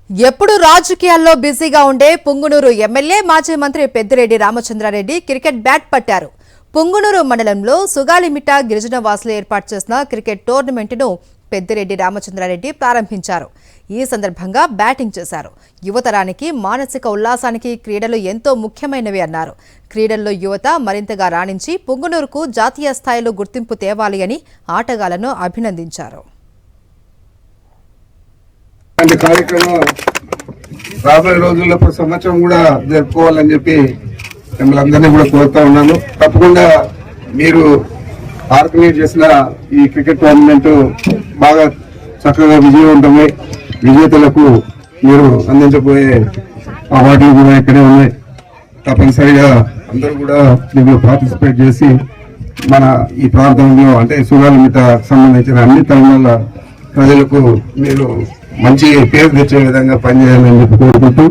ఎప్పుడు రాజకీయాల్లో బిజీగా ఉండే పుంగునూరు ఎమ్మెల్యే మాజీ మంత్రి పెద్దిరెడ్డి రామచంద్రారెడ్డి క్రికెట్ బ్యాట్ పట్టారు. పుంగునూరు మండలంలో సుగాలిమిట్ట గిరిజన వాసులు ఏర్పాటు చేసిన క్రికెట్ టోర్నమెంట్ను పెద్దిరెడ్డి రామచంద్రారెడ్డి ప్రారంభించారు. ఈ సందర్భంగా బ్యాటింగ్ చేశారు. యువతరానికి మానసిక ఉల్లాసానికి క్రీడలు ఎంతో ముఖ్యమైనవి అన్నారు. క్రీడల్లో యువత మరింతగా రాణించి పుంగునూరుకు జాతీయ స్థాయిలో గుర్తింపు తేవాలి అని ఆటగాళ్లను అభినందించారు. కార్యక్రమం రాబోయే రోజుల్లో ప్రతి సంవత్సరం కూడా జరుపుకోవాలని చెప్పి మిమ్మల్ని అందరినీ కూడా కోరుతా ఉన్నాను. తప్పకుండా మీరు ఆర్గనైజ్ చేసిన ఈ క్రికెట్ టోర్నమెంట్ బాగా చక్కగా విజయవంతమై విజేతలకు మీరు అందించబోయే అవార్డులు కూడా ఇక్కడే ఉన్నాయి. తప్పనిసరిగా అందరూ కూడా దీంట్లో పార్టిసిపేట్ చేసి మన ఈ ప్రాంతంలో అంటే సుగాలిమిట్ట సంబంధించిన అన్ని తరుణాల ప్రజలకు మీరు మంచి పేరు తెచ్చే విధంగా పనిచేయాలని కోరుకుంటూ